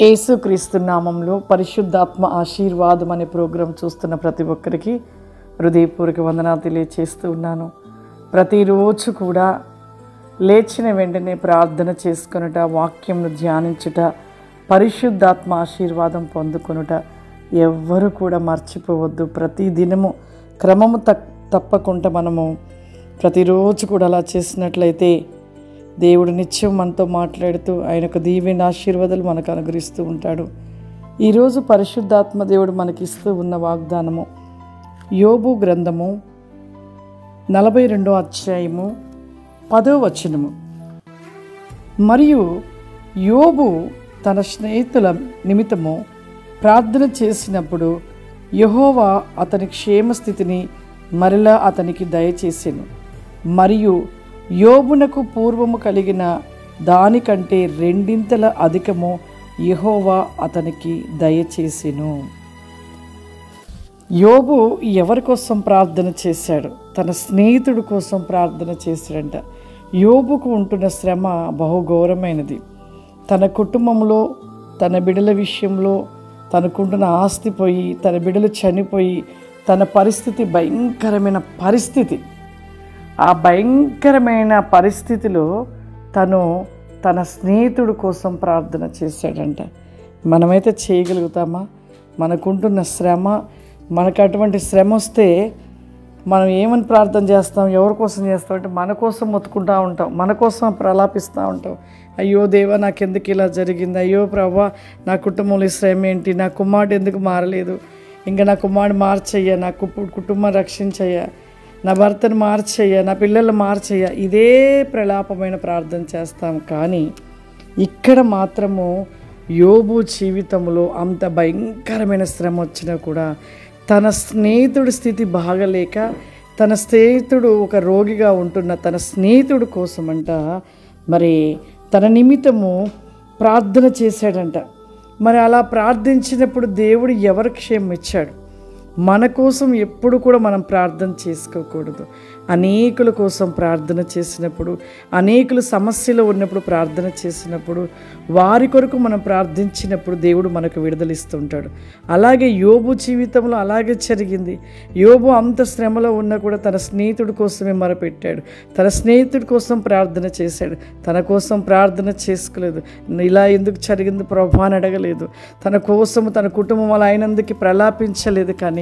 యేసుక్రీస్తు నామంలో పరిశుద్ధాత్మ ఆశీర్వాదం అనే ప్రోగ్రాం చూస్తున్న ప్రతి ఒక్కరికి హృదయపూర్వక వందనాలు తెలియచేస్తూ ఉన్నాను. ప్రతిరోజు కూడా లేచిన వెంటనే ప్రార్థన చేసుకొనుట, వాక్యంను ధ్యానించుట, పరిశుద్ధాత్మ ఆశీర్వాదం పొందుకొనుట ఎవ్వరూ కూడా మర్చిపోవద్దు. ప్రతి దినము క్రమము తప్పకుండా మనము ప్రతిరోజు కూడా అలా చేసినట్లయితే దేవుడు నిత్యం మనతో మాట్లాడుతూ ఆయన యొక్క దీవెన ఆశీర్వాదాలు మనకు అనుగ్రహిస్తూ ఉంటాడు. ఈరోజు పరిశుద్ధాత్మ దేవుడు మనకిస్తూ ఉన్న వాగ్దానము యోబు గ్రంథము 42వ అధ్యాయము 10వ వచనము. మరియు యోబు తన స్నేహితుల నిమిత్తము ప్రార్థన చేసినప్పుడు యెహోవా అతని క్షేమస్థితిని మరలా అతనికి దయచేసెను. మరియు యోబునకు పూర్వము కలిగిన దానికంటే రెండింతల అధికము యెహోవా అతనికి దయచేసెను. యోబు ఎవరి కోసం ప్రార్థన చేశాడు? తన స్నేహితుడి కోసం ప్రార్థన చేశాడంట. యోబుకు ఉంటున్న శ్రమ బహుఘోరమైనది. తన కుటుంబంలో, తన బిడ్డల విషయంలో, తనకుంటున్న ఆస్తి పోయి, తన బిడ్డలు చనిపోయి, తన పరిస్థితి భయంకరమైన పరిస్థితి. ఆ భయంకరమైన పరిస్థితిలో తను తన స్నేహితుడి కోసం ప్రార్థన చేశాడంట. మనమైతే చేయగలుగుతామా? మనకుంటున్న శ్రమ, మనకు అటువంటి శ్రమ వస్తే మనం ఏమని ప్రార్థన చేస్తాం? ఎవరి కోసం చేస్తాం అంటే మన కోసం మొత్తుకుంటూ ఉంటాం, మన కోసం ప్రలాపిస్తూ ఉంటాం. అయ్యో దేవా, నాకెందుకు ఇలా జరిగింది? అయ్యో ప్రభా, నా కుటుంబంలో శ్రమ ఏంటి? నా కుమారుడు ఎందుకు మారలేదు? ఇంకా నా కుమారుడు మార్చయ్యా, నా కుటుంబం రక్షించయ్యా, నా భర్తను మార్చయ్యా, నా పిల్లలు మార్చయ్యా. ఇదే ప్రలాపమైన ప్రార్థన చేస్తాం. కానీ ఇక్కడ మాత్రము యోబు జీవితంలో అంత భయంకరమైన శ్రమ వచ్చినా కూడా తన స్నేహితుడి స్థితి బాగలేక, తన స్నేహితుడు ఒక రోగిగా ఉంటున్న తన స్నేహితుడి కోసమంట మరి తన నిమిత్తము ప్రార్థన చేశాడంట. మరి అలా ప్రార్థించినప్పుడు దేవుడు ఎవరి క్షేమం ఇచ్చాడు? మన కోసం ఎప్పుడు కూడా మనం ప్రార్థన చేసుకోకూడదు. అనేకుల కోసం ప్రార్థన చేసినప్పుడు, అనేకులు సమస్యలో ఉన్నప్పుడు ప్రార్థన చేసినప్పుడు, వారి కొరకు మనం ప్రార్థించినప్పుడు దేవుడు మనకు విడుదలిస్తుంటాడు. అలాగే యోబు జీవితంలో అలాగే జరిగింది. యోబు అంత శ్రమలో ఉన్నా కూడా తన స్నేహితుడి కోసమే మొరపెట్టాడు. తన స్నేహితుడి కోసం ప్రార్థన చేశాడు. తన కోసం ప్రార్థన చేసుకోలేదు. ఇలా ఎందుకు జరిగింది ప్రభా అని అడగలేదు. తన కోసం, తన కుటుంబం అలా అయినందుకు ప్రలాపించలేదు. కానీ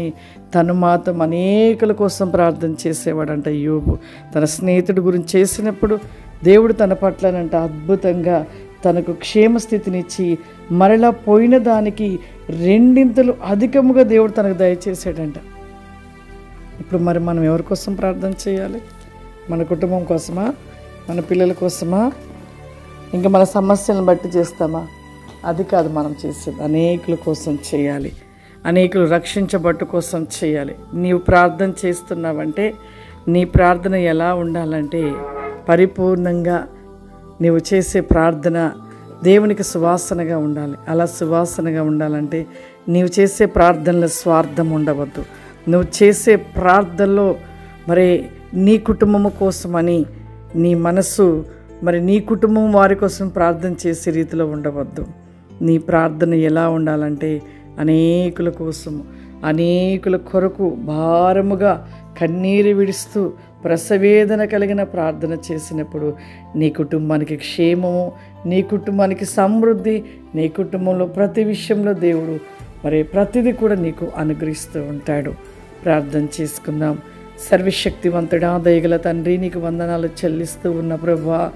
తను మాత్రం అనేకుల కోసం ప్రార్థన చేసేవాడంట యోబు. తన స్నేహితుడి గురించి చేసినప్పుడు దేవుడు తన పట్లనంట అద్భుతంగా తనకు క్షేమస్థితినిచ్చి మరలా పోయిన దానికి రెండింతలు అధికముగా దేవుడు తనకు దయచేసాడంట. ఇప్పుడు మరి మనం ఎవరి కోసం ప్రార్థన చేయాలి? మన కుటుంబం కోసమా? మన పిల్లల కోసమా? ఇంకా మన సమస్యలను బట్టి చేస్తామా? అది కాదు మనం చేసేది. అనేకుల కోసం చేయాలి. అనేకులు రక్షించబట్టు కోసం చేయాలి. నీవు ప్రార్థన చేస్తున్నావంటే నీ ప్రార్థన ఎలా ఉండాలంటే పరిపూర్ణంగా నీవు చేసే ప్రార్థన దేవునికి సువాసనగా ఉండాలి. అలా సువాసనగా ఉండాలంటే నీవు చేసే ప్రార్థనలో స్వార్థం ఉండవద్దు. నువ్వు చేసే ప్రార్థనలో మరి నీ కుటుంబము కోసమని నీ మనసు మరి నీ కుటుంబం వారి కోసం ప్రార్థన చేసే రీతిలో ఉండవద్దు. నీ ప్రార్థన ఎలా ఉండాలంటే అనేకుల కోసము, అనేకుల కొరకు భారముగా కన్నీరు విడుస్తూ ప్రసవేదన కలిగిన ప్రార్థన చేసినప్పుడు నీ కుటుంబానికి క్షేమము, నీ కుటుంబానికి సమృద్ధి, నీ కుటుంబంలో ప్రతి విషయంలో దేవుడు మరి ప్రతిదీ కూడా నీకు అనుగ్రహిస్తూ ఉంటాడు. ప్రార్థన చేసుకుందాం. సర్వశక్తివంతుడా, దయగల తండ్రి, నీకు వందనాలు చెల్లిస్తూ ఉన్న ప్రభువా,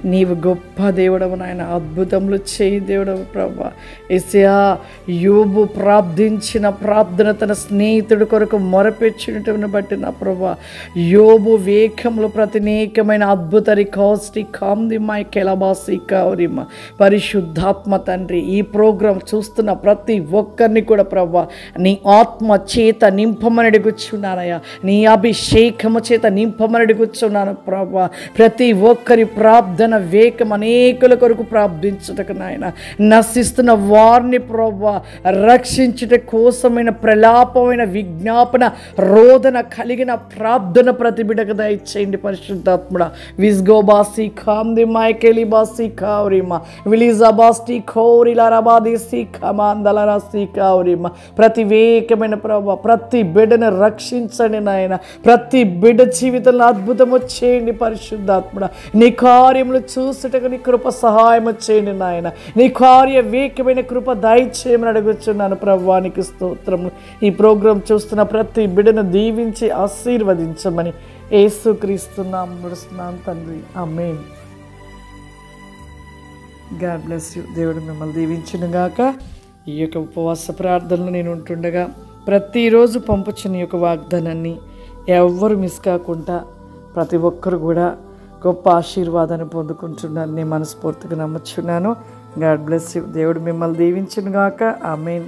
నీవు గొప్ప దేవుడవు నాయన, అద్భుతములు చేయి దేవుడవు ప్రభువా. యేసయ్యా, యోబు ప్రార్థించిన ప్రార్థన తన స్నేహితుడి కొరకు మొరపెచ్చినట్టును బట్టి నా ప్రభువా, యోబు వేఖములు ప్రతినేకమైన అద్భుత రికాస్టి కాంది మై కెలబాసి కౌరిమ పరిశుద్ధాత్మ తండ్రి, ఈ ప్రోగ్రాం చూస్తున్న ప్రతి ఒక్కరిని కూడా ప్రభువా నీ ఆత్మ చేత నింపమని అడుగుచున్నానయ్యా. నీ అభిషేకము చేత నింపమని అడుగుచున్నాను ప్రభువా. ప్రతి ఒక్కరి ప్రార్థన ప్రార్థన వేగం అనేకుల కొరకు ప్రార్థించుటకు నాయన, నశిస్తున్న వారిని ప్రభువా రక్షించుట కోసమైన ప్రలాపమైన విజ్ఞాపన రోదన కలిగిన ప్రార్థన ప్రతి బిడ్డకు దయచేయండి పరిశుద్ధాత్ముడా. విజ్గో బాసి ఖాంది మైకేలి బాసి ఖావరిమా విలిజా బాస్టి ఖోరిలా రబాది సి ఖమాందలరా సి ఖావరిమా. ప్రతి వేగమైన ప్రభు ప్రతి బిడ్డను రక్షించండి నాయన. ప్రతి బిడ్డ జీవితంలో అద్భుతము చేయండి పరిశుద్ధాత్ముడా. నీ కార్యములు చూసుటకు నీ కృప సహాయము చేయండి నాయన. నీ కార్య వేగమైన కృప దయచేయమని అడుగుచున్నాను ప్రభువానికి స్తోత్రములు. ఈ ప్రోగ్రాం చూస్తున్న ప్రతి బిడ్డను దీవించి ఆశీర్వదించమని యేసుక్రీస్తు నామమున నడుస్తున్నాను తండ్రి, ఆమేన్. God bless you. దేవుడు మిమ్మల్ని దీవించునుగాక. ఈ యొక్క ఉపవాస ప్రార్థనలు నేను ఉంటుండగా ప్రతిరోజు పంపుచున్న ఈ యొక్క వాగ్దానాన్ని ఎవ్వరు మిస్ కాకుండా ప్రతి ఒక్కరు కూడా గొప్ప ఆశీర్వాదాన్ని పొందుకుంటున్నారని నేను మనస్ఫూర్తిగా నమ్ముచున్నాను. God bless you. దేవుడు మిమ్మల్ని దీవించునుగాక. ఆమేన్.